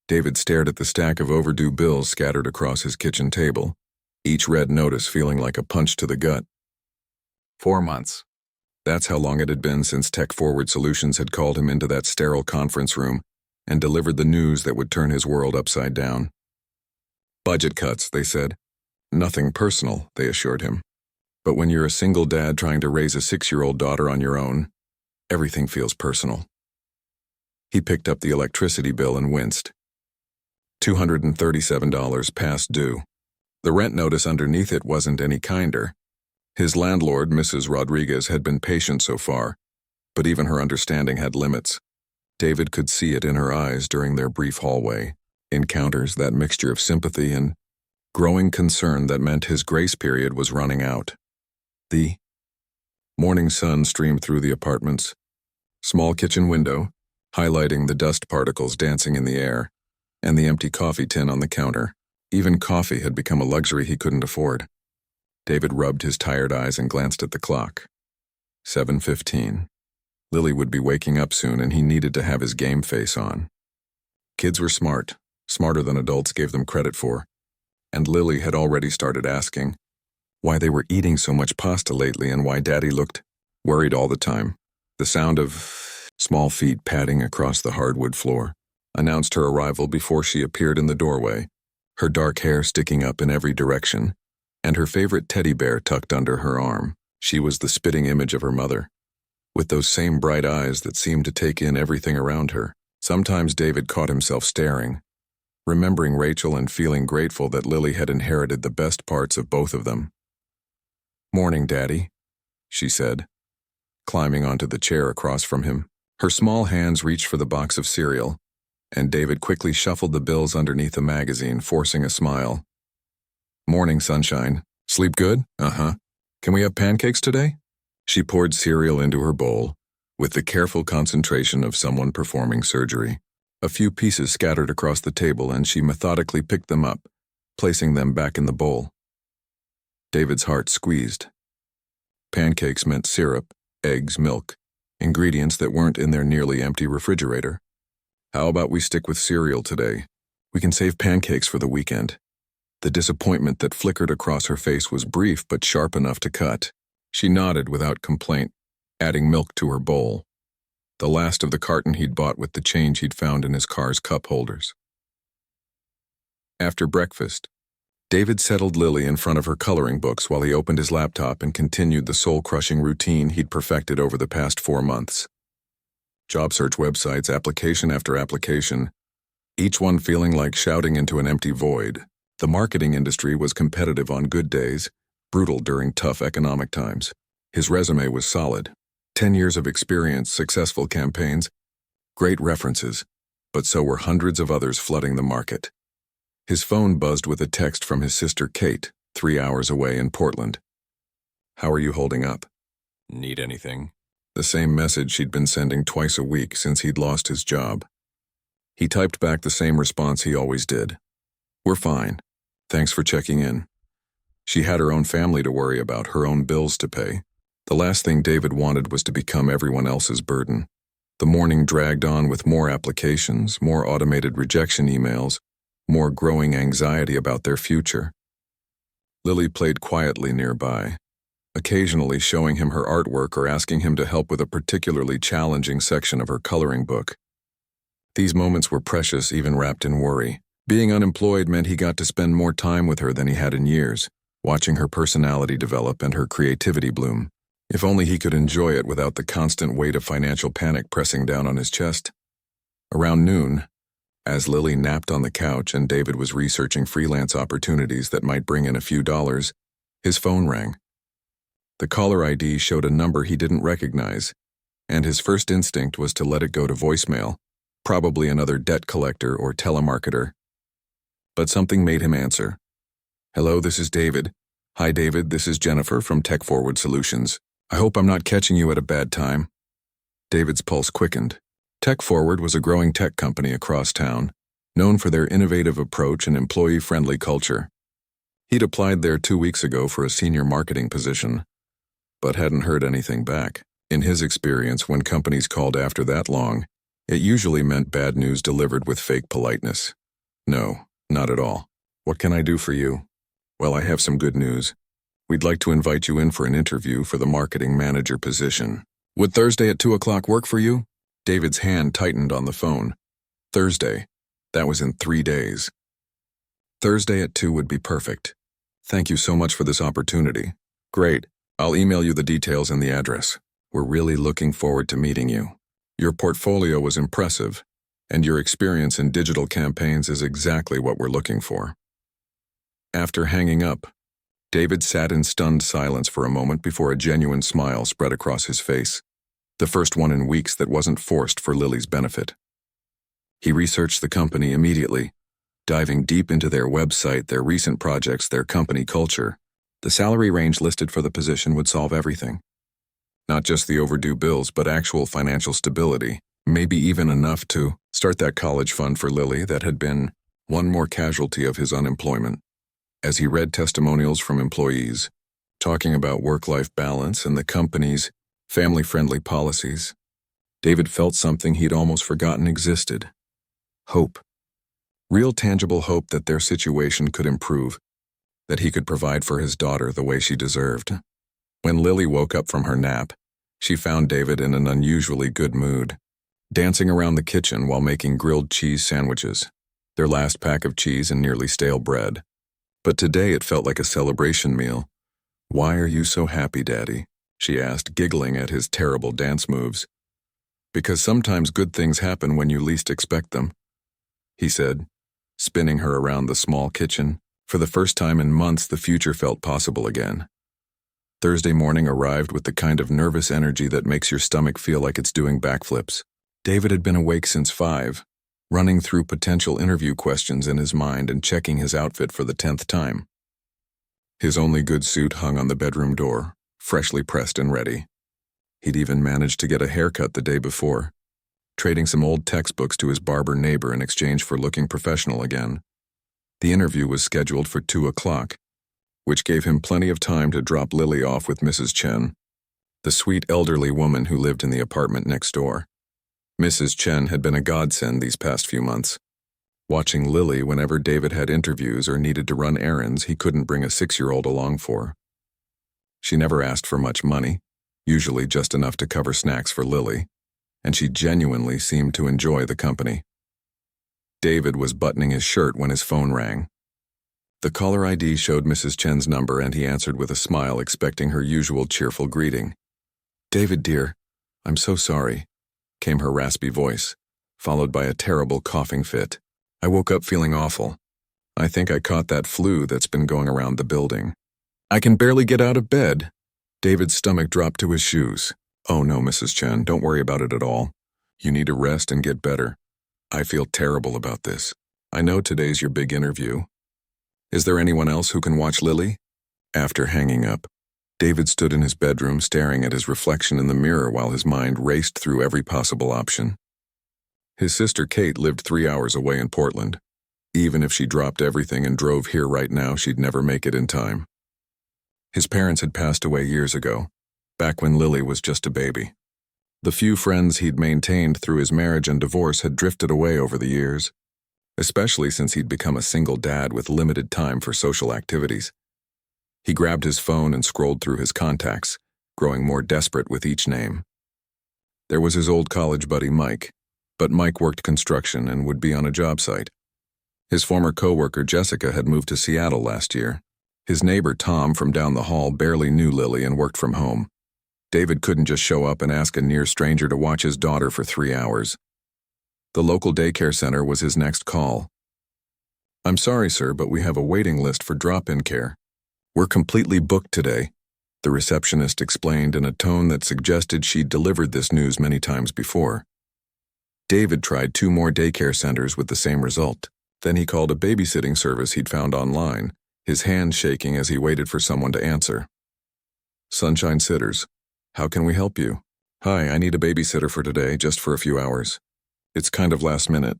David stared at the stack of overdue bills scattered across his kitchen table, each red notice feeling like a punch to the gut. 4 months. That's how long it had been since Tech Forward Solutions had called him into that sterile conference room and delivered the news that would turn his world upside down. Budget cuts, they said. Nothing personal, they assured him. But when you're a single dad trying to raise a 6-year-old daughter on your own, everything feels personal. He picked up the electricity bill and winced. $237 past due. The rent notice underneath it wasn't any kinder. His landlord, Mrs. Rodriguez, had been patient so far, but even her understanding had limits. David could see it in her eyes during their brief hallway encounters, that mixture of sympathy and growing concern that meant his grace period was running out. The morning sun streamed through the apartment's small kitchen window, highlighting the dust particles dancing in the air, and the empty coffee tin on the counter. Even coffee had become a luxury he couldn't afford. David rubbed his tired eyes and glanced at the clock. 7:15. Lily would be waking up soon, and he needed to have his game face on. Kids were smart, smarter than adults gave them credit for, and Lily had already started asking why they were eating so much pasta lately and why Daddy looked worried all the time. The sound of small feet padding across the hardwood floor announced her arrival before she appeared in the doorway, her dark hair sticking up in every direction, and her favorite teddy bear tucked under her arm. She was the spitting image of her mother, with those same bright eyes that seemed to take in everything around her. Sometimes David caught himself staring, remembering Rachel and feeling grateful that Lily had inherited the best parts of both of them. "Morning, Daddy," she said, climbing onto the chair across from him. Her small hands reached for the box of cereal, and David quickly shuffled the bills underneath the magazine, forcing a smile. "Morning, sunshine. Sleep good? Uh-huh. Can we have pancakes today?" She poured cereal into her bowl, with the careful concentration of someone performing surgery. A few pieces scattered across the table, and she methodically picked them up, placing them back in the bowl. David's heart squeezed. Pancakes meant syrup, eggs, milk, ingredients that weren't in their nearly empty refrigerator. "How about we stick with cereal today? We can save pancakes for the weekend." The disappointment that flickered across her face was brief but sharp enough to cut. She nodded without complaint, adding milk to her bowl, the last of the carton he'd bought with the change he'd found in his car's cup holders. After breakfast, David settled Lily in front of her coloring books while he opened his laptop and continued the soul-crushing routine he'd perfected over the past 4 months. Job search websites, application after application, each one feeling like shouting into an empty void. The marketing industry was competitive on good days, brutal during tough economic times. His resume was solid. 10 years of experience, successful campaigns, great references, but so were hundreds of others flooding the market. His phone buzzed with a text from his sister Kate, 3 hours away in Portland. "How are you holding up? Need anything?" The same message she'd been sending twice a week since he'd lost his job. He typed back the same response he always did. "We're fine. Thanks for checking in." She had her own family to worry about, her own bills to pay. The last thing David wanted was to become everyone else's burden. The morning dragged on with more applications, more automated rejection emails, more growing anxiety about their future. Lily played quietly nearby, occasionally showing him her artwork or asking him to help with a particularly challenging section of her coloring book. These moments were precious, even wrapped in worry. Being unemployed meant he got to spend more time with her than he had in years, watching her personality develop and her creativity bloom. If only he could enjoy it without the constant weight of financial panic pressing down on his chest. Around noon, as Lily napped on the couch and David was researching freelance opportunities that might bring in a few dollars, his phone rang. The caller ID showed a number he didn't recognize, and his first instinct was to let it go to voicemail, probably another debt collector or telemarketer. But something made him answer. "Hello, this is David." "Hi, David, this is Jennifer from Tech Forward Solutions. I hope I'm not catching you at a bad time." David's pulse quickened. Tech Forward was a growing tech company across town, known for their innovative approach and employee-friendly culture. He'd applied there 2 weeks ago for a senior marketing position, but hadn't heard anything back. In his experience, when companies called after that long, it usually meant bad news delivered with fake politeness. No, not at all. What can I do for you? Well, I have some good news. We'd like to invite you in for an interview for the marketing manager position. Would Thursday at 2 o'clock work for you? David's hand tightened on the phone. Thursday. That was in 3 days. Thursday at 2 would be perfect. Thank you so much for this opportunity. Great. I'll email you the details and the address. We're really looking forward to meeting you. Your portfolio was impressive, and your experience in digital campaigns is exactly what we're looking for. After hanging up, David sat in stunned silence for a moment before a genuine smile spread across his face, the first one in weeks that wasn't forced for Lily's benefit. He researched the company immediately, diving deep into their website, their recent projects, their company culture. The salary range listed for the position would solve everything. Not just the overdue bills, but actual financial stability, maybe even enough to start that college fund for Lily that had been one more casualty of his unemployment. As he read testimonials from employees, talking about work-life balance and the company's family-friendly policies, David felt something he'd almost forgotten existed. Hope. Real tangible hope that their situation could improve, that he could provide for his daughter the way she deserved. When Lily woke up from her nap, she found David in an unusually good mood, dancing around the kitchen while making grilled cheese sandwiches, their last pack of cheese and nearly stale bread. But today it felt like a celebration meal. "Why are you so happy, Daddy?" she asked, giggling at his terrible dance moves. "Because sometimes good things happen when you least expect them," he said, spinning her around the small kitchen. For the first time in months, the future felt possible again. Thursday morning arrived with the kind of nervous energy that makes your stomach feel like it's doing backflips. David had been awake since 5, running through potential interview questions in his mind and checking his outfit for the 10th time. His only good suit hung on the bedroom door, freshly pressed and ready. He'd even managed to get a haircut the day before, trading some old textbooks to his barber neighbor in exchange for looking professional again. The interview was scheduled for 2 o'clock, which gave him plenty of time to drop Lily off with Mrs. Chen, the sweet elderly woman who lived in the apartment next door. Mrs. Chen had been a godsend these past few months. Watching Lily whenever David had interviews or needed to run errands he couldn't bring a 6-year-old along for. She never asked for much money, usually just enough to cover snacks for Lily, and she genuinely seemed to enjoy the company. David was buttoning his shirt when his phone rang. The caller ID showed Mrs. Chen's number and he answered with a smile, expecting her usual cheerful greeting. "David, dear, I'm so sorry," came her raspy voice, followed by a terrible coughing fit. "I woke up feeling awful. I think I caught that flu that's been going around the building. I can barely get out of bed." David's stomach dropped to his shoes. "Oh no, Mrs. Chen, don't worry about it at all. You need to rest and get better. I feel terrible about this. I know today's your big interview. Is there anyone else who can watch Lily?" After hanging up, David stood in his bedroom staring at his reflection in the mirror while his mind raced through every possible option. His sister Kate lived 3 hours away in Portland. Even if she dropped everything and drove here right now, she'd never make it in time. His parents had passed away years ago, back when Lily was just a baby. The few friends he'd maintained through his marriage and divorce had drifted away over the years, especially since he'd become a single dad with limited time for social activities. He grabbed his phone and scrolled through his contacts, growing more desperate with each name. There was his old college buddy Mike, but Mike worked construction and would be on a job site. His former coworker Jessica had moved to Seattle last year. His neighbor Tom from down the hall barely knew Lily and worked from home. David couldn't just show up and ask a near stranger to watch his daughter for 3 hours. The local daycare center was his next call. "I'm sorry, sir, but we have a waiting list for drop-in care. We're completely booked today," the receptionist explained in a tone that suggested she'd delivered this news many times before. David tried 2 more daycare centers with the same result. Then he called a babysitting service he'd found online, his hands shaking as he waited for someone to answer. "Sunshine Sitters. How can we help you?" "Hi, I need a babysitter for today, just for a few hours. It's kind of last minute.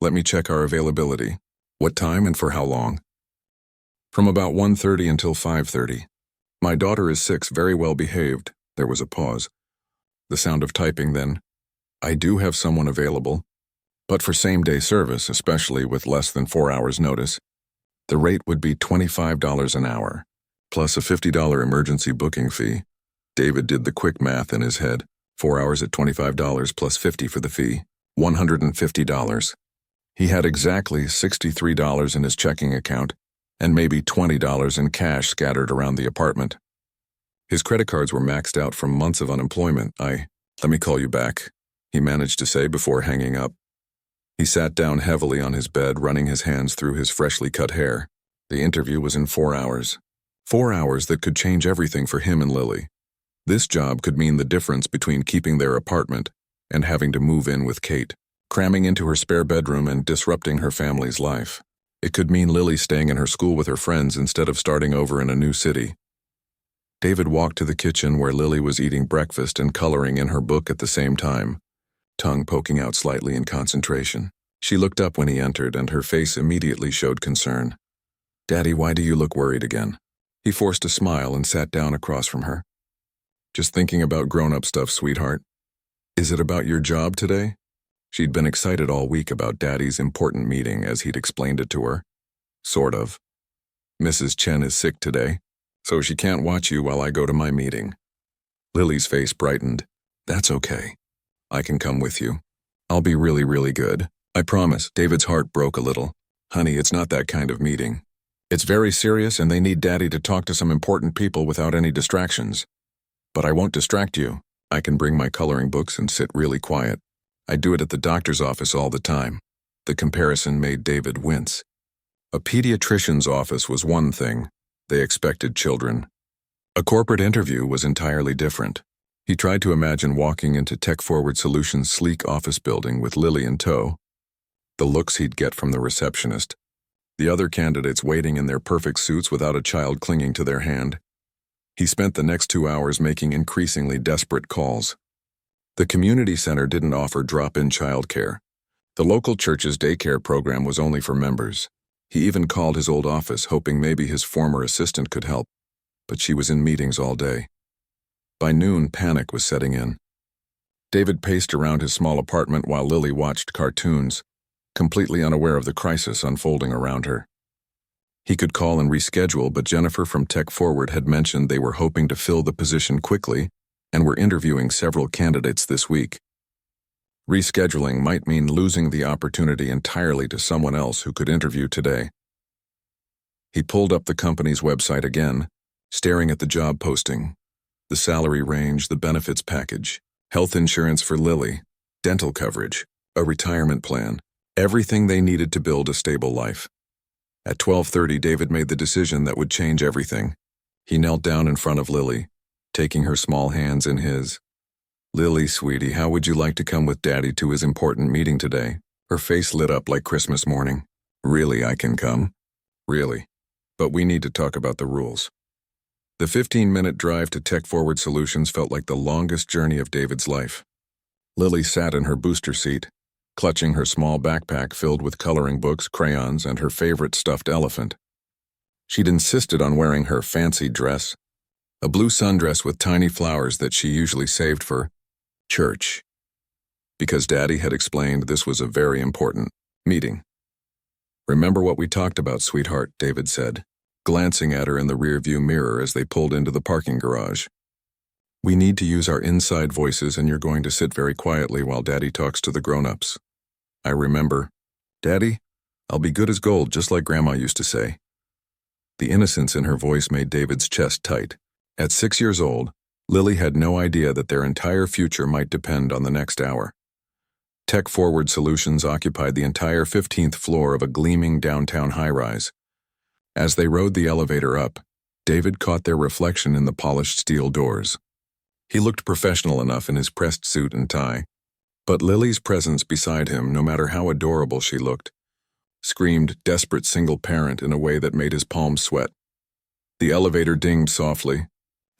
Let me check our availability. What time and for how long?" "From about 1:30 until 5:30. My daughter is 6, very well behaved." There was a pause. The sound of typing, then, "I do have someone available, But for same-day service, especially with less than 4 hours notice, the rate would be $25 an hour, plus a $50 emergency booking fee. David did the quick math in his head. 4 hours at $25 plus $50 for the fee, $150. He had exactly $63 in his checking account and maybe $20 in cash scattered around the apartment. His credit cards were maxed out from months of unemployment. Let me call you back, he managed to say before hanging up. He sat down heavily on his bed, running his hands through his freshly cut hair. The interview was in 4 hours. 4 hours that could change everything for him and Lily. This job could mean the difference between keeping their apartment and having to move in with Kate, cramming into her spare bedroom and disrupting her family's life. It could mean Lily staying in her school with her friends instead of starting over in a new city. David walked to the kitchen where Lily was eating breakfast and coloring in her book at the same time, tongue poking out slightly in concentration. She looked up when he entered, and her face immediately showed concern. "Daddy, why do you look worried again?" He forced a smile and sat down across from her. "Just thinking about grown-up stuff, sweetheart. Is it about your job today?" She'd been excited all week about Daddy's important meeting as he'd explained it to her. "Sort of. Mrs. Chen is sick today, so she can't watch you while I go to my meeting." Lily's face brightened. "That's okay. I can come with you. I'll be really, really good. I promise." David's heart broke a little. "Honey, it's not that kind of meeting. It's very serious and they need Daddy to talk to some important people without any distractions. But I won't distract you. I can bring my coloring books and sit really quiet. I do it at the doctor's office all the time." The comparison made David wince. A pediatrician's office was one thing. They expected children. A corporate interview was entirely different. He tried to imagine walking into Tech Forward Solutions' sleek office building with Lily in tow. The looks he'd get from the receptionist. The other candidates waiting in their perfect suits without a child clinging to their hand. He spent the next 2 hours making increasingly desperate calls. The community center didn't offer drop-in childcare. The local church's daycare program was only for members. He even called his old office, hoping maybe his former assistant could help. But she was in meetings all day. By noon, panic was setting in. David paced around his small apartment while Lily watched cartoons, completely unaware of the crisis unfolding around her. He could call and reschedule, but Jennifer from Tech Forward had mentioned they were hoping to fill the position quickly and were interviewing several candidates this week. Rescheduling might mean losing the opportunity entirely to someone else who could interview today. He pulled up the company's website again, staring at the job posting, the salary range, the benefits package, health insurance for Lily, dental coverage, a retirement plan, everything they needed to build a stable life. At 12:30, David made the decision that would change everything. He knelt down in front of Lily, taking her small hands in his. "Lily, sweetie, how would you like to come with Daddy to his important meeting today?" Her face lit up like Christmas morning. "Really, I can come?" "Really. But we need to talk about the rules." The 15-minute drive to Tech Forward Solutions felt like the longest journey of David's life. Lily sat in her booster seat, clutching her small backpack filled with coloring books, crayons, and her favorite stuffed elephant. She'd insisted on wearing her fancy dress, a blue sundress with tiny flowers that she usually saved for church, because Daddy had explained this was a very important meeting. "Remember what we talked about, sweetheart," David said, glancing at her in the rearview mirror as they pulled into the parking garage. "We need to use our inside voices, and you're going to sit very quietly while Daddy talks to the grown-ups." "I remember. Daddy, I'll be good as gold, just like Grandma used to say." The innocence in her voice made David's chest tight. At 6 years old, Lily had no idea that their entire future might depend on the next hour. Tech Forward Solutions occupied the entire 15th floor of a gleaming downtown high-rise. As they rode the elevator up, David caught their reflection in the polished steel doors. He looked professional enough in his pressed suit and tie, but Lily's presence beside him, no matter how adorable she looked, screamed desperate single parent in a way that made his palms sweat. The elevator dinged softly,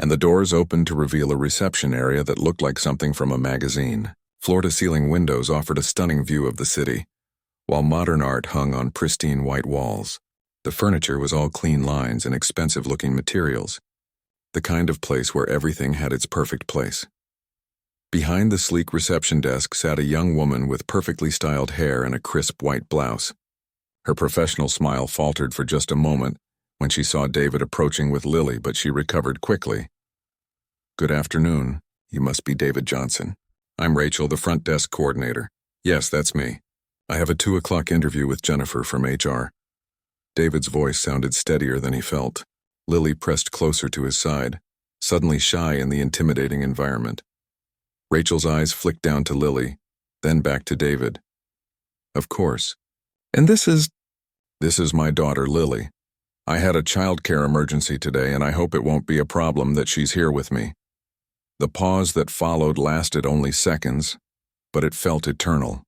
and the doors opened to reveal a reception area that looked like something from a magazine. Floor-to-ceiling windows offered a stunning view of the city, while modern art hung on pristine white walls. The furniture was all clean lines and expensive-looking materials, the kind of place where everything had its perfect place. Behind the sleek reception desk sat a young woman with perfectly styled hair and a crisp white blouse. Her professional smile faltered for just a moment when she saw David approaching with Lily, but she recovered quickly. "Good afternoon. You must be David Johnson. I'm Rachel, the front desk coordinator." "Yes, that's me. I have a 2 o'clock interview with Jennifer from HR." David's voice sounded steadier than he felt. Lily pressed closer to his side, suddenly shy in the intimidating environment. Rachel's eyes flicked down to Lily, then back to David. "Of course. And this is my daughter, Lily. I had a childcare emergency today, and I hope it won't be a problem that she's here with me." The pause that followed lasted only seconds, but it felt eternal.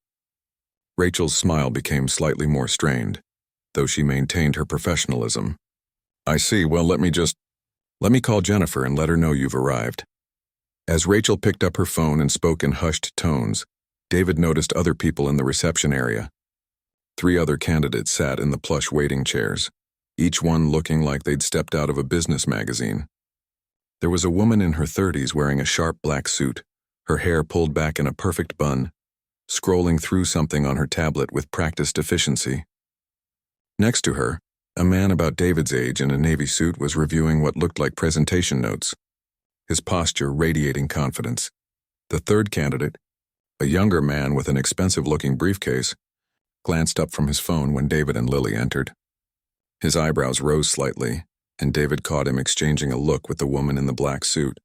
Rachel's smile became slightly more strained, though she maintained her professionalism. "I see. Well, let me call Jennifer and let her know you've arrived." As Rachel picked up her phone and spoke in hushed tones, David noticed other people in the reception area. 3 other candidates sat in the plush waiting chairs, each one looking like they'd stepped out of a business magazine. There was a woman in her 30s wearing a sharp black suit, her hair pulled back in a perfect bun, scrolling through something on her tablet with practiced efficiency. Next to her, a man about David's age in a navy suit was reviewing what looked like presentation notes, his posture radiating confidence. The third candidate, a younger man with an expensive-looking briefcase, glanced up from his phone when David and Lily entered. His eyebrows rose slightly, and David caught him exchanging a look with the woman in the black suit.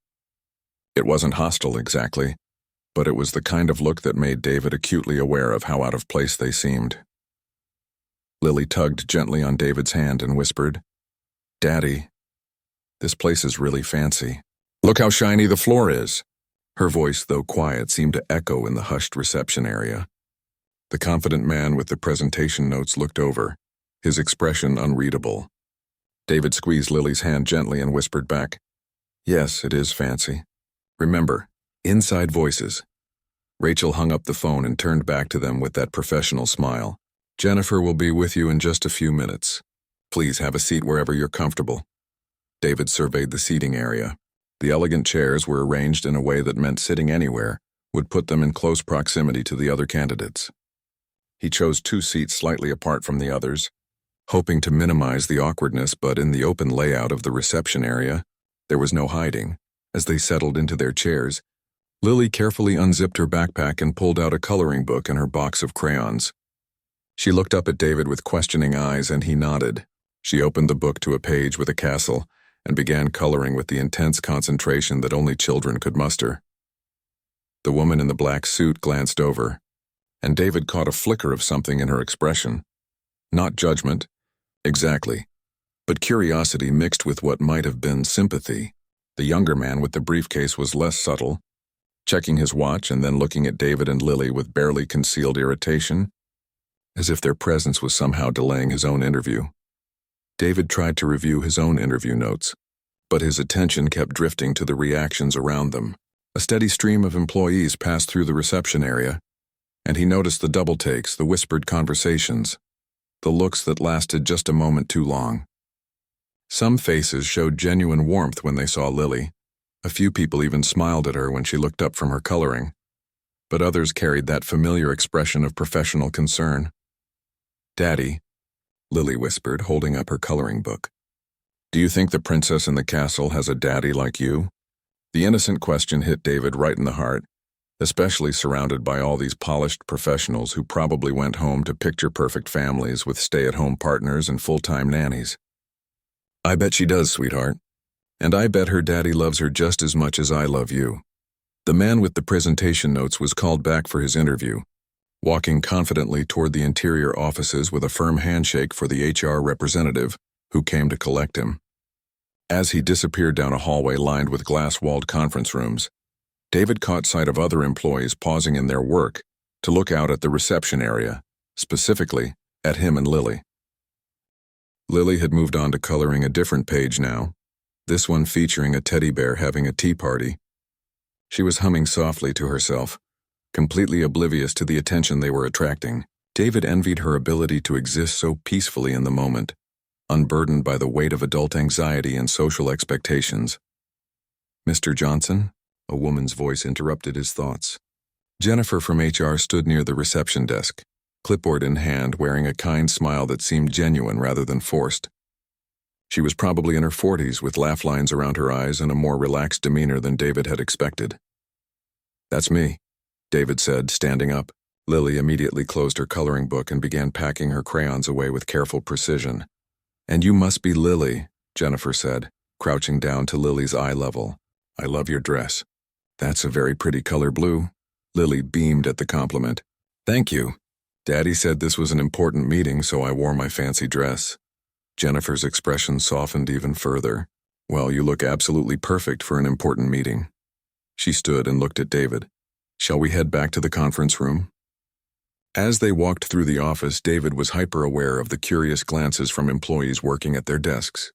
It wasn't hostile exactly, but it was the kind of look that made David acutely aware of how out of place they seemed. Lily tugged gently on David's hand and whispered, "Daddy, this place is really fancy. Look how shiny the floor is." Her voice, though quiet, seemed to echo in the hushed reception area. The confident man with the presentation notes looked over, his expression unreadable. David squeezed Lily's hand gently and whispered back, "Yes, it is fancy. Remember, inside voices." Rachel hung up the phone and turned back to them with that professional smile. "Jennifer will be with you in just a few minutes. Please have a seat wherever you're comfortable." David surveyed the seating area. The elegant chairs were arranged in a way that meant sitting anywhere would put them in close proximity to the other candidates. He chose 2 seats slightly apart from the others, hoping to minimize the awkwardness, but in the open layout of the reception area, there was no hiding. As they settled into their chairs, Lily carefully unzipped her backpack and pulled out a coloring book and her box of crayons. She looked up at David with questioning eyes, and he nodded. She opened the book to a page with a castle and began coloring with the intense concentration that only children could muster. The woman in the black suit glanced over, and David caught a flicker of something in her expression. Not judgment, exactly, but curiosity mixed with what might have been sympathy. The younger man with the briefcase was less subtle, checking his watch and then looking at David and Lily with barely concealed irritation, as if their presence was somehow delaying his own interview. David tried to review his own interview notes, but his attention kept drifting to the reactions around them. A steady stream of employees passed through the reception area, and he noticed the double takes, the whispered conversations, the looks that lasted just a moment too long. Some faces showed genuine warmth when they saw Lily. A few people even smiled at her when she looked up from her coloring, but others carried that familiar expression of professional concern. "Daddy," Lily whispered, holding up her coloring book, "do you think the princess in the castle has a daddy like you?" The innocent question hit David right in the heart, especially surrounded by all these polished professionals who probably went home to picture-perfect families with stay-at-home partners and full-time nannies. "I bet she does, sweetheart. And I bet her daddy loves her just as much as I love you." The man with the presentation notes was called back for his interview, walking confidently toward the interior offices with a firm handshake for the HR representative who came to collect him. As he disappeared down a hallway lined with glass-walled conference rooms, David caught sight of other employees pausing in their work to look out at the reception area, specifically at him and Lily. Lily had moved on to coloring a different page now, this one featuring a teddy bear having a tea party. She was humming softly to herself, completely oblivious to the attention they were attracting. David envied her ability to exist so peacefully in the moment, unburdened by the weight of adult anxiety and social expectations. "Mr. Johnson?" A woman's voice interrupted his thoughts. Jennifer from HR stood near the reception desk, clipboard in hand, wearing a kind smile that seemed genuine rather than forced. She was probably in her 40s, with laugh lines around her eyes and a more relaxed demeanor than David had expected. "That's me," David said, standing up. Lily immediately closed her coloring book and began packing her crayons away with careful precision. "And you must be Lily," Jennifer said, crouching down to Lily's eye level. "I love your dress." "That's a very pretty color blue." Lily beamed at the compliment. "Thank you. Daddy said this was an important meeting, so I wore my fancy dress." Jennifer's expression softened even further. "Well, you look absolutely perfect for an important meeting." She stood and looked at David. "Shall we head back to the conference room?" As they walked through the office, David was hyper-aware of the curious glances from employees working at their desks.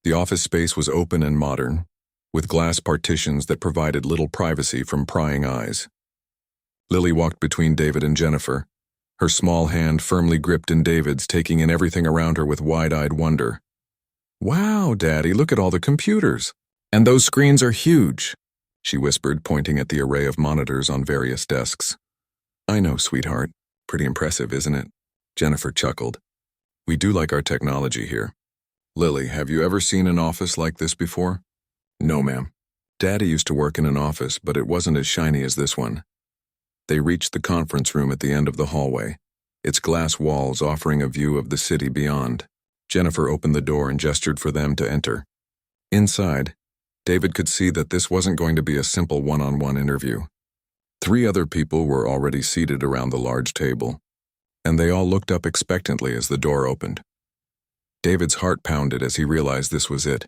The office space was open and modern, with glass partitions that provided little privacy from prying eyes. Lily walked between David and Jennifer, her small hand firmly gripped in David's, taking in everything around her with wide-eyed wonder. "Wow, Daddy, look at all the computers. And those screens are huge," she whispered, pointing at the array of monitors on various desks. "I know, sweetheart. Pretty impressive, isn't it?" Jennifer chuckled. "We do like our technology here." "Lily, have you ever seen an office like this before?" "No, ma'am. Daddy used to work in an office, but it wasn't as shiny as this one." They reached the conference room at the end of the hallway, its glass walls offering a view of the city beyond. Jennifer opened the door and gestured for them to enter. Inside, David could see that this wasn't going to be a simple one-on-one interview. 3 other people were already seated around the large table, and they all looked up expectantly as the door opened. David's heart pounded as he realized this was it,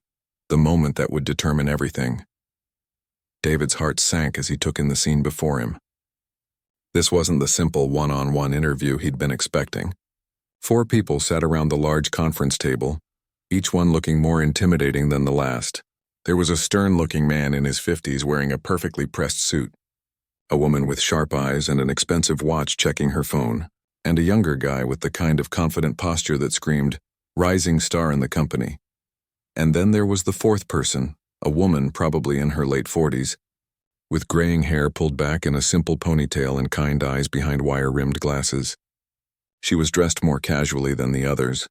the moment that would determine everything. David's heart sank as he took in the scene before him. This wasn't the simple one-on-one interview he'd been expecting. 4 people sat around the large conference table, each one looking more intimidating than the last. There was a stern-looking man in his 50s wearing a perfectly pressed suit, a woman with sharp eyes and an expensive watch checking her phone, and a younger guy with the kind of confident posture that screamed, "Rising star in the company." And then there was the 4th person, a woman probably in her late 40s, with graying hair pulled back in a simple ponytail and kind eyes behind wire-rimmed glasses. She was dressed more casually than the others,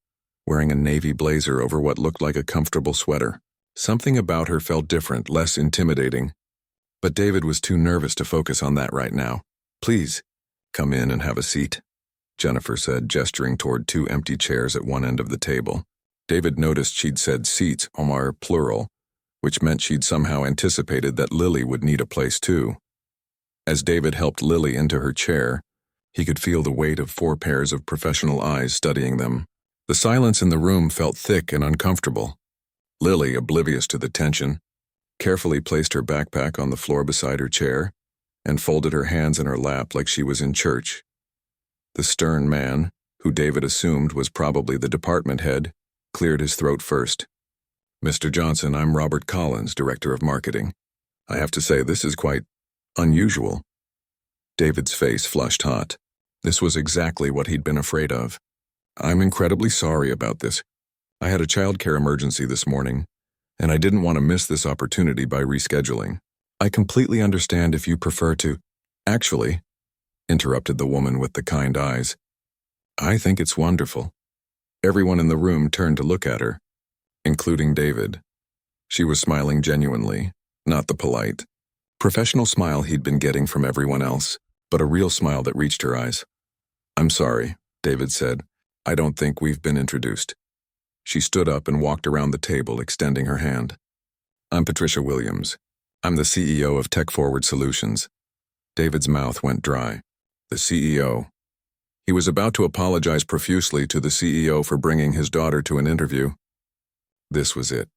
wearing a navy blazer over what looked like a comfortable sweater. Something about her felt different, less intimidating. But David was too nervous to focus on that right now. "Please, come in and have a seat," Jennifer said, gesturing toward 2 empty chairs at one end of the table. David noticed she'd said seats, Omar plural, which meant she'd somehow anticipated that Lily would need a place too. As David helped Lily into her chair, he could feel the weight of 4 pairs of professional eyes studying them. The silence in the room felt thick and uncomfortable. Lily, oblivious to the tension, carefully placed her backpack on the floor beside her chair and folded her hands in her lap like she was in church. The stern man, who David assumed was probably the department head, cleared his throat first. "Mr. Johnson, I'm Robert Collins, Director of Marketing. I have to say this is quite unusual." David's face flushed hot. This was exactly what he'd been afraid of. "I'm incredibly sorry about this. I had a childcare emergency this morning, and I didn't want to miss this opportunity by rescheduling. I completely understand if you prefer to—" "Actually," interrupted the woman with the kind eyes, "I think it's wonderful." Everyone in the room turned to look at her, including David. She was smiling genuinely, not the polite, professional smile he'd been getting from everyone else, but a real smile that reached her eyes. "I'm sorry," David said. "I don't think we've been introduced." She stood up and walked around the table, extending her hand. "I'm Patricia Williams. I'm the CEO of Tech Forward Solutions." David's mouth went dry. The CEO. He was about to apologize profusely to the CEO for bringing his daughter to an interview. This was it.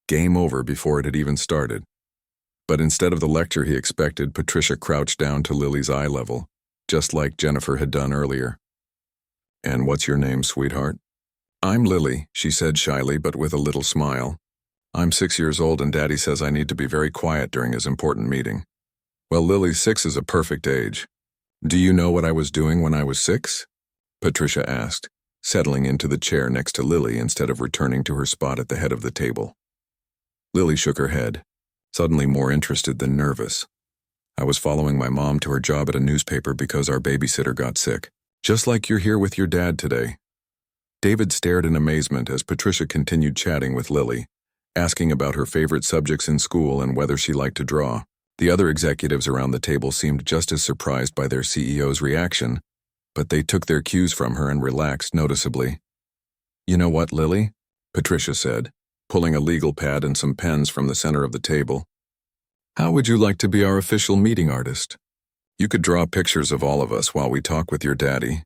Game over before it had even started. But instead of the lecture he expected, Patricia crouched down to Lily's eye level, just like Jennifer had done earlier. "And what's your name, sweetheart?" "I'm Lily," she said shyly but with a little smile. "I'm 6 years old and Daddy says I need to be very quiet during his important meeting." "Well, Lily, 6 is a perfect age. Do you know what I was doing when I was 6? Patricia asked, settling into the chair next to Lily instead of returning to her spot at the head of the table. Lily shook her head. suddenly more interested than nervous. I was following my mom to her job at a newspaper because our babysitter got sick. Just like you're here with your dad today. David stared in amazement as Patricia continued chatting with Lily, asking about her favorite subjects in school and whether she liked to draw. The other executives around the table seemed just as surprised by their CEO's reaction, but they took their cues from her and relaxed noticeably. "You know what, Lily?" Patricia said, pulling a legal pad and some pens from the center of the table. "How would you like to be our official meeting artist? You could draw pictures of all of us while we talk with your daddy."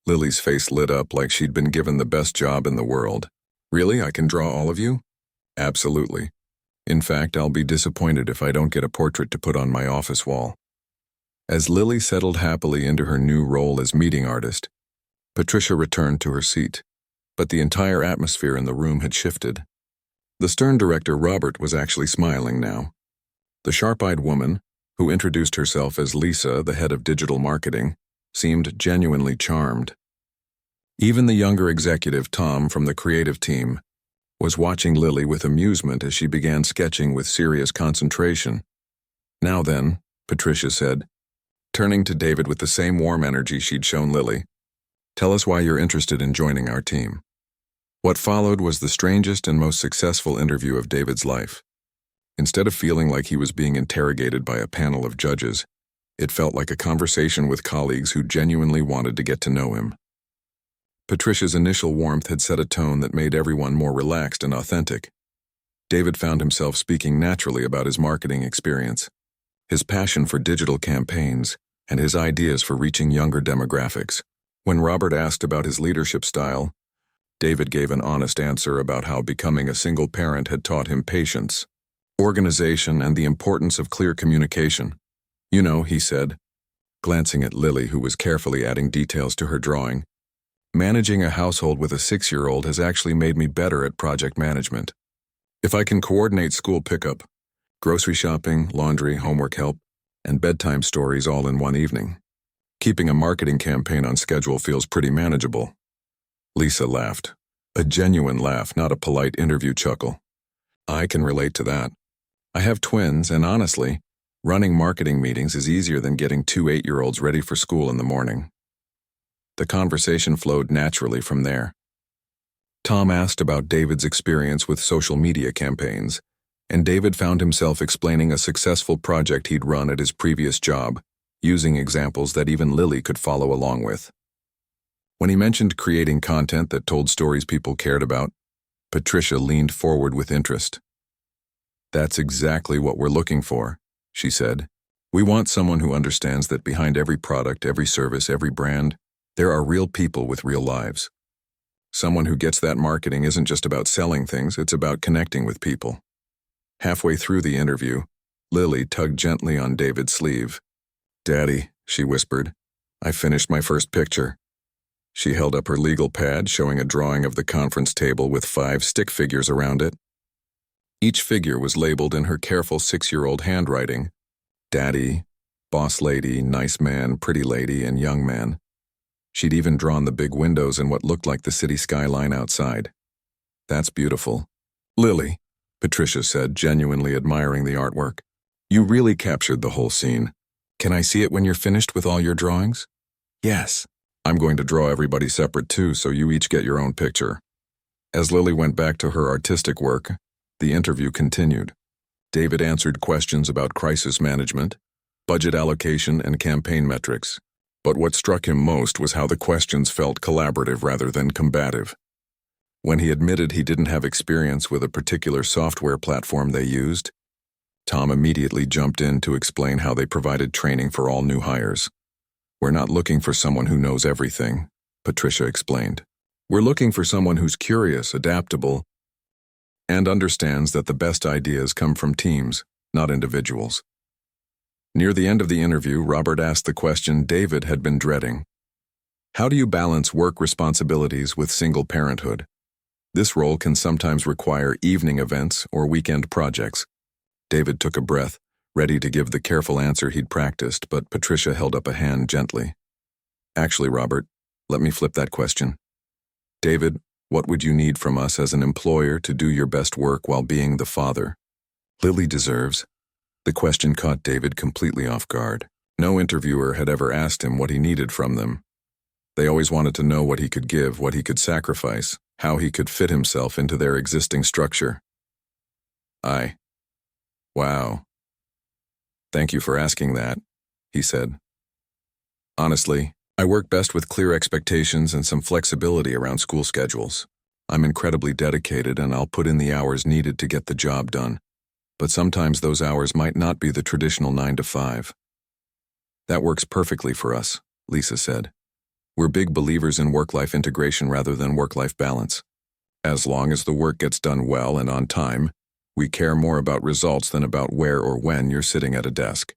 Lily's face lit up like she'd been given the best job in the world. "Really? I can draw all of you?" "Absolutely. In fact, I'll be disappointed if I don't get a portrait to put on my office wall." As Lily settled happily into her new role as meeting artist, Patricia returned to her seat, but the entire atmosphere in the room had shifted. The stern director, Robert, was actually smiling now. The sharp-eyed woman, who introduced herself as Lisa, the head of digital marketing, seemed genuinely charmed. Even the younger executive, Tom, from the creative team, was watching Lily with amusement as she began sketching with serious concentration. "Now then," Patricia said, turning to David with the same warm energy she'd shown Lily, "tell us why you're interested in joining our team." What followed was the strangest and most successful interview of David's life. Instead of feeling like he was being interrogated by a panel of judges, it felt like a conversation with colleagues who genuinely wanted to get to know him. Patricia's initial warmth had set a tone that made everyone more relaxed and authentic. David found himself speaking naturally about his marketing experience, his passion for digital campaigns, and his ideas for reaching younger demographics. When Robert asked about his leadership style, David gave an honest answer about how becoming a single parent had taught him patience, organization, and the importance of clear communication. "You know," he said, glancing at Lily, who was carefully adding details to her drawing, "managing a household with a 6-year-old has actually made me better at project management. If I can coordinate school pickup, grocery shopping, laundry, homework help, and bedtime stories all in one evening, keeping a marketing campaign on schedule feels pretty manageable." Lisa laughed, a genuine laugh, not a polite interview chuckle. "I can relate to that. I have twins, and honestly, running marketing meetings is easier than getting 2 8-year-olds ready for school in the morning." The conversation flowed naturally from there. Tom asked about David's experience with social media campaigns, and David found himself explaining a successful project he'd run at his previous job, using examples that even Lily could follow along with. When he mentioned creating content that told stories people cared about, Patricia leaned forward with interest. "That's exactly what we're looking for," she said. "We want someone who understands that behind every product, every service, every brand, there are real people with real lives. Someone who gets that marketing isn't just about selling things, it's about connecting with people." Halfway through the interview, Lily tugged gently on David's sleeve. "Daddy," she whispered, "I finished my first picture." She held up her legal pad, showing a drawing of the conference table with 5 stick figures around it. Each figure was labeled in her careful 6-year-old handwriting: Daddy, Boss Lady, Nice Man, Pretty Lady, and Young Man. She'd even drawn the big windows and what looked like the city skyline outside. "That's beautiful." "Lily," Patricia said, genuinely admiring the artwork, "you really captured the whole scene. Can I see it when you're finished with all your drawings?" "Yes." "I'm going to draw everybody separate too, so you each get your own picture." As Lily went back to her artistic work, the interview continued. David answered questions about crisis management, budget allocation, and campaign metrics. But what struck him most was how the questions felt collaborative rather than combative. When he admitted he didn't have experience with a particular software platform they used, Tom immediately jumped in to explain how they provided training for all new hires. "We're not looking for someone who knows everything," Patricia explained. "We're looking for someone who's curious, adaptable, and understands that the best ideas come from teams, not individuals." Near the end of the interview, Robert asked the question David had been dreading. "How do you balance work responsibilities with single parenthood? This role can sometimes require evening events or weekend projects." David took a breath, ready to give the careful answer he'd practiced, but Patricia held up a hand gently. "Actually, Robert, let me flip that question. David, what would you need from us as an employer to do your best work while being the father?" Lily deserves. The question caught David completely off guard. No interviewer had ever asked him what he needed from them. They always wanted to know what he could give, what he could sacrifice, how he could fit himself into their existing structure. Wow. Thank you for asking that, he said. Honestly, I work best with clear expectations and some flexibility around school schedules. I'm incredibly dedicated and I'll put in the hours needed to get the job done. But sometimes those hours might not be the traditional 9 to 5. That works perfectly for us, Lisa said. We're big believers in work-life integration rather than work-life balance. As long as the work gets done well and on time, we care more about results than about where or when you're sitting at a desk.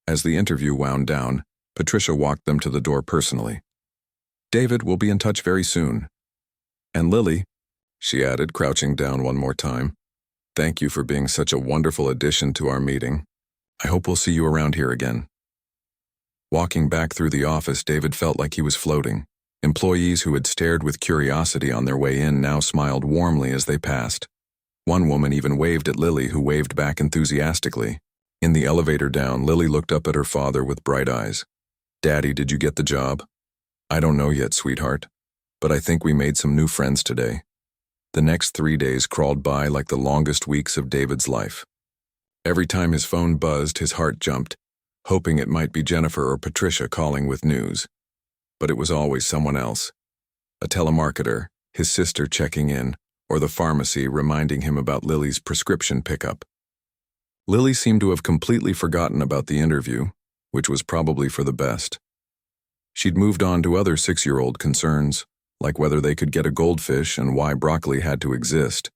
As the interview wound down, Patricia walked them to the door personally. David will be in touch very soon. And Lily, she added, crouching down one more time, thank you for being such a wonderful addition to our meeting. I hope we'll see you around here again. Walking back through the office, David felt like he was floating. Employees who had stared with curiosity on their way in now smiled warmly as they passed. One woman even waved at Lily, who waved back enthusiastically. In the elevator down, Lily looked up at her father with bright eyes. Daddy, did you get the job? I don't know yet, sweetheart, but I think we made some new friends today. The next 3 days crawled by like the longest weeks of David's life. Every time his phone buzzed, his heart jumped, hoping it might be Jennifer or Patricia calling with news. But it was always someone else. A telemarketer, his sister checking in, or the pharmacy reminding him about Lily's prescription pickup. Lily seemed to have completely forgotten about the interview, which was probably for the best. She'd moved on to other 6-year-old concerns, like whether they could get a goldfish and why broccoli had to exist.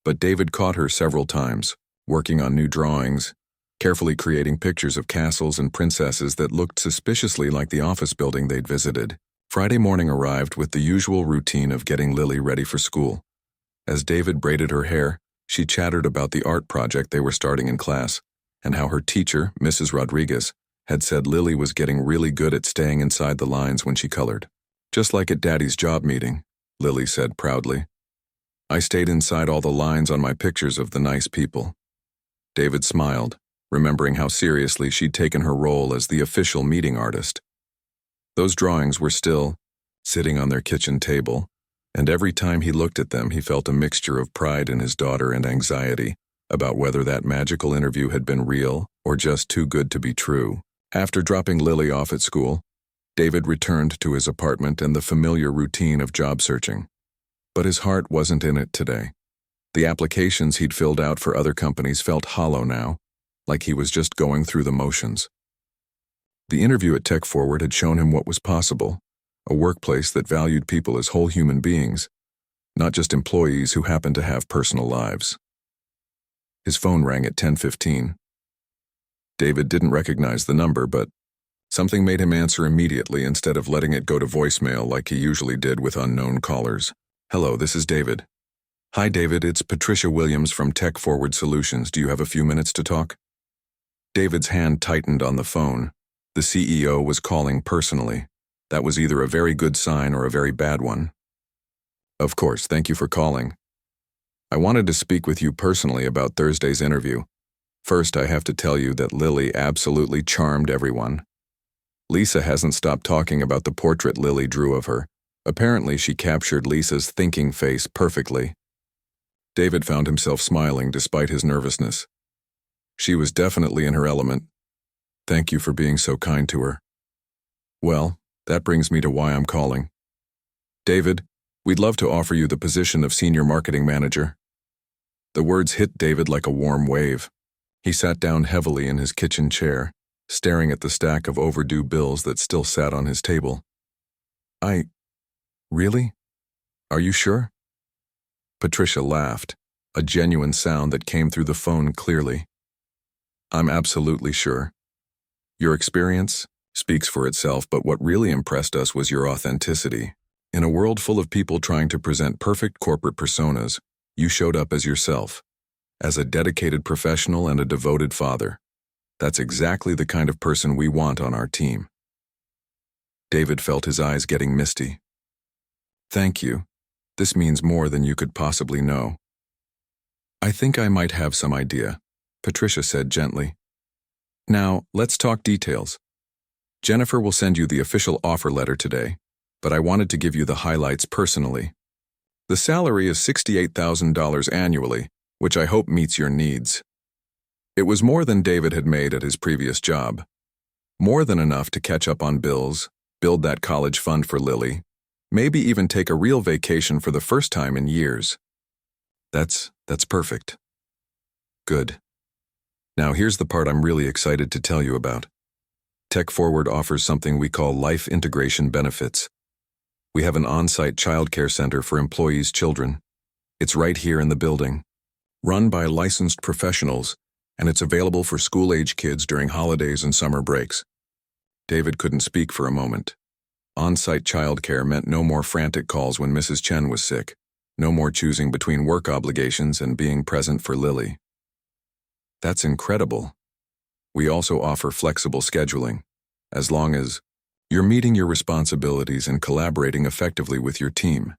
But David caught her several times, working on new drawings, carefully creating pictures of castles and princesses that looked suspiciously like the office building they'd visited. Friday morning arrived with the usual routine of getting Lily ready for school. As David braided her hair, she chattered about the art project they were starting in class, and how her teacher, Mrs. Rodriguez, had said Lily was getting really good at staying inside the lines when she colored. Just like at Daddy's job meeting, Lily said proudly. I stayed inside all the lines on my pictures of the nice people. David smiled, remembering how seriously she'd taken her role as the official meeting artist. Those drawings were still sitting on their kitchen table, and every time he looked at them, he felt a mixture of pride in his daughter and anxiety about whether that magical interview had been real or just too good to be true. After dropping Lily off at school, David returned to his apartment and the familiar routine of job searching. But his heart wasn't in it today. The applications he'd filled out for other companies felt hollow now, like he was just going through the motions. The interview at Tech Forward had shown him what was possible, a workplace that valued people as whole human beings, not just employees who happened to have personal lives. His phone rang at 10:15. David didn't recognize the number, but something made him answer immediately instead of letting it go to voicemail like he usually did with unknown callers. Hello, this is David. Hi David, it's Patricia Williams from Tech Forward Solutions. Do you have a few minutes to talk? David's hand tightened on the phone. The CEO was calling personally. That was either a very good sign or a very bad one. Of course, thank you for calling. I wanted to speak with you personally about Thursday's interview. First, I have to tell you that Lily absolutely charmed everyone. Lisa hasn't stopped talking about the portrait Lily drew of her. Apparently, she captured Lisa's thinking face perfectly. David found himself smiling despite his nervousness. She was definitely in her element. Thank you for being so kind to her. Well, that brings me to why I'm calling. David, we'd love to offer you the position of Senior Marketing Manager. The words hit David like a warm wave. He sat down heavily in his kitchen chair, staring at the stack of overdue bills that still sat on his table. Really? Are you sure? Patricia laughed, a genuine sound that came through the phone clearly. I'm absolutely sure. Your experience speaks for itself, but what really impressed us was your authenticity. In a world full of people trying to present perfect corporate personas, you showed up as yourself, as a dedicated professional and a devoted father. That's exactly the kind of person we want on our team. David felt his eyes getting misty. Thank you. This means more than you could possibly know. I think I might have some idea. Patricia said gently. Now, let's talk details. Jennifer will send you the official offer letter today, but I wanted to give you the highlights personally. The salary is $68,000 annually, which I hope meets your needs. It was more than David had made at his previous job. More than enough to catch up on bills, build that college fund for Lily, maybe even take a real vacation for the first time in years. That's perfect. Good. Now here's the part I'm really excited to tell you about. Tech Forward offers something we call life integration benefits. We have an on-site childcare center for employees' children. It's right here in the building. Run by licensed professionals, and it's available for school-age kids during holidays and summer breaks. David couldn't speak for a moment. On-site childcare meant no more frantic calls when Mrs. Chen was sick, no more choosing between work obligations and being present for Lily. That's incredible. We also offer flexible scheduling, as long as you're meeting your responsibilities and collaborating effectively with your team.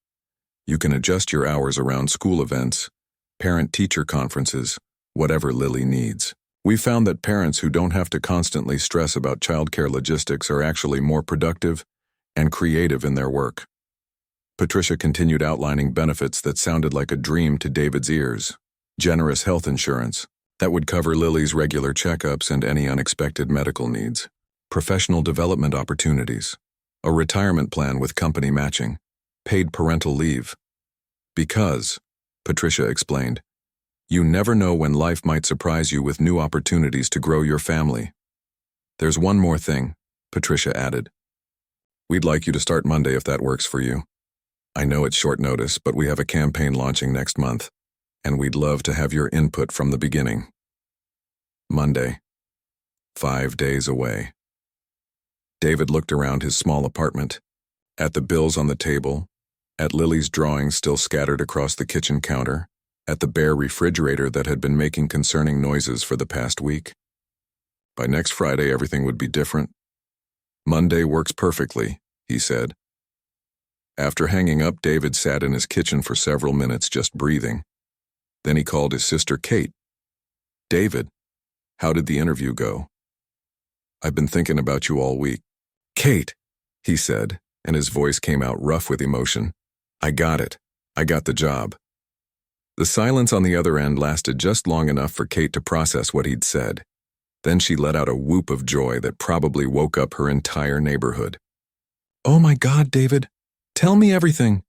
You can adjust your hours around school events, parent-teacher conferences, whatever Lily needs. We found that parents who don't have to constantly stress about childcare logistics are actually more productive and creative in their work. Patricia continued outlining benefits that sounded like a dream to David's ears. Generous health insurance that would cover Lily's regular checkups and any unexpected medical needs. Professional development opportunities. A retirement plan with company matching. Paid parental leave. Because, Patricia explained, you never know when life might surprise you with new opportunities to grow your family. There's one more thing, Patricia added. We'd like you to start Monday if that works for you. I know it's short notice, but we have a campaign launching next month, and we'd love to have your input from the beginning. Monday. 5 days away. David looked around his small apartment, at the bills on the table, at Lily's drawings still scattered across the kitchen counter, at the bare refrigerator that had been making concerning noises for the past week. By next Friday, everything would be different. Monday works perfectly, he said. After hanging up, David sat in his kitchen for several minutes just breathing. Then he called his sister Kate. David, how did the interview go? I've been thinking about you all week. Kate, he said, and his voice came out rough with emotion. I got it. I got the job. The silence on the other end lasted just long enough for Kate to process what he'd said. Then she let out a whoop of joy that probably woke up her entire neighborhood. Oh my God, David! Tell me everything!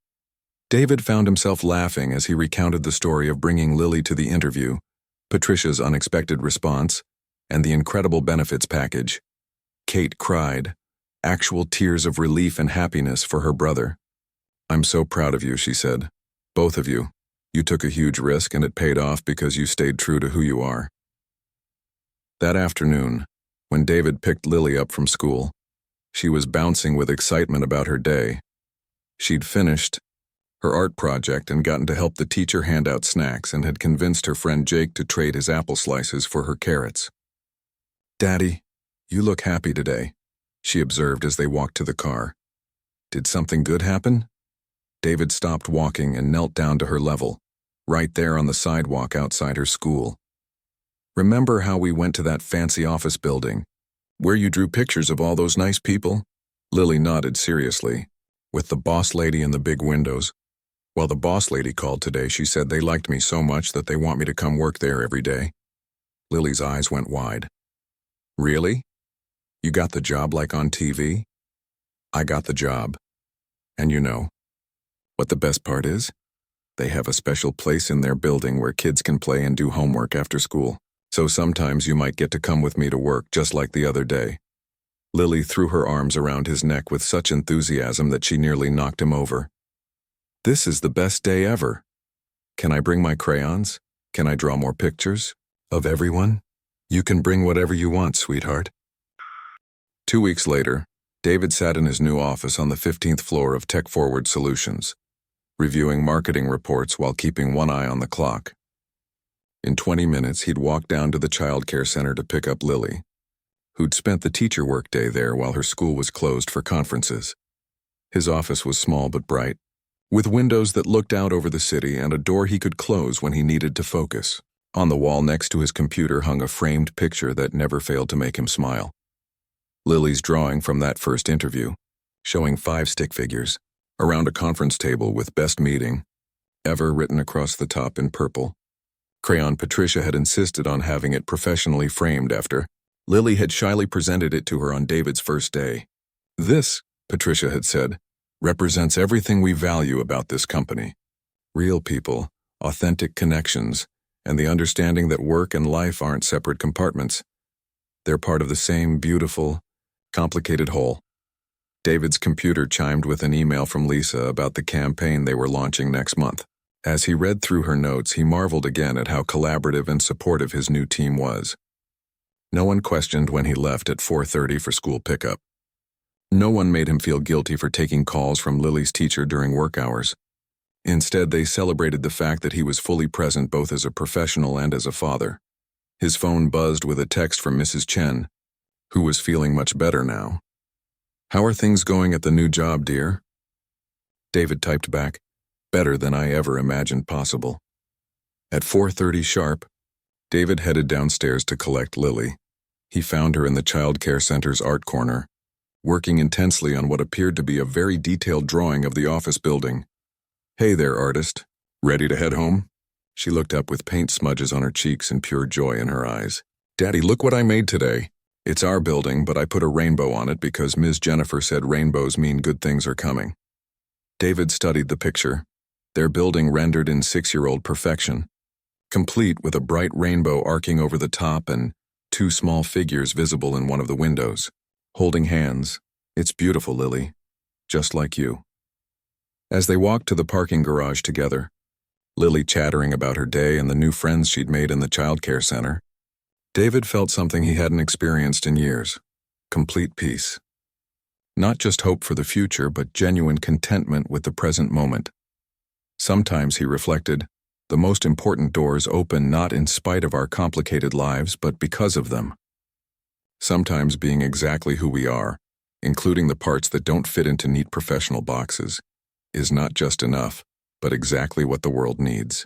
David found himself laughing as he recounted the story of bringing Lily to the interview, Patricia's unexpected response, and the incredible benefits package. Kate cried, actual tears of relief and happiness for her brother. I'm so proud of you, she said. Both of you. You took a huge risk and it paid off because you stayed true to who you are. That afternoon, when David picked Lily up from school, she was bouncing with excitement about her day. She'd finished her art project and gotten to help the teacher hand out snacks and had convinced her friend Jake to trade his apple slices for her carrots. Daddy, you look happy today, she observed as they walked to the car. Did something good happen? David stopped walking and knelt down to her level, right there on the sidewalk outside her school. Remember how we went to that fancy office building, where you drew pictures of all those nice people? Lily nodded seriously, with the boss lady in the big windows. Well, the boss lady called today. She said they liked me so much that they want me to come work there every day. Lily's eyes went wide. Really? You got the job like on TV? I got the job. And you know what the best part is? They have a special place in their building where kids can play and do homework after school. So sometimes you might get to come with me to work just like the other day. Lily threw her arms around his neck with such enthusiasm that she nearly knocked him over. This is the best day ever. Can I bring my crayons? Can I draw more pictures? Of everyone? You can bring whatever you want, sweetheart. 2 weeks later, David sat in his new office on the 15th floor of Tech Forward Solutions, reviewing marketing reports while keeping one eye on the clock. In 20 minutes, he'd walk down to the child care center to pick up Lily, who'd spent the teacher workday there while her school was closed for conferences. His office was small but bright, with windows that looked out over the city and a door he could close when he needed to focus. On the wall next to his computer hung a framed picture that never failed to make him smile. Lily's drawing from that first interview, showing 5 stick figures, around a conference table with "best meeting" ever written across the top in purple. Crayon Patricia had insisted on having it professionally framed after Lily had shyly presented it to her on David's first day. "This," Patricia had said, "represents everything we value about this company. Real people, authentic connections, and the understanding that work and life aren't separate compartments. They're part of the same beautiful, complicated whole." David's computer chimed with an email from Lisa about the campaign they were launching next month. As he read through her notes, he marveled again at how collaborative and supportive his new team was. No one questioned when he left at 4:30 for school pickup. No one made him feel guilty for taking calls from Lily's teacher during work hours. Instead, they celebrated the fact that he was fully present both as a professional and as a father. His phone buzzed with a text from Mrs. Chen, who was feeling much better now. "How are things going at the new job, dear?" David typed back, "Better than I ever imagined possible." At 4:30 sharp, David headed downstairs to collect Lily. He found her in the child care center's art corner, working intensely on what appeared to be a very detailed drawing of the office building. "Hey there, artist. Ready to head home?" She looked up with paint smudges on her cheeks and pure joy in her eyes. "Daddy, look what I made today. It's our building, but I put a rainbow on it because Ms. Jennifer said rainbows mean good things are coming." David studied the picture, their building rendered in 6-year-old perfection, complete with a bright rainbow arcing over the top and 2 small figures visible in one of the windows, holding hands. "It's beautiful, Lily. Just like you." As they walked to the parking garage together, Lily chattering about her day and the new friends she'd made in the childcare center, David felt something he hadn't experienced in years: complete peace. Not just hope for the future, but genuine contentment with the present moment. Sometimes, he reflected, the most important doors open not in spite of our complicated lives, but because of them. Sometimes being exactly who we are, including the parts that don't fit into neat professional boxes, is not just enough, but exactly what the world needs.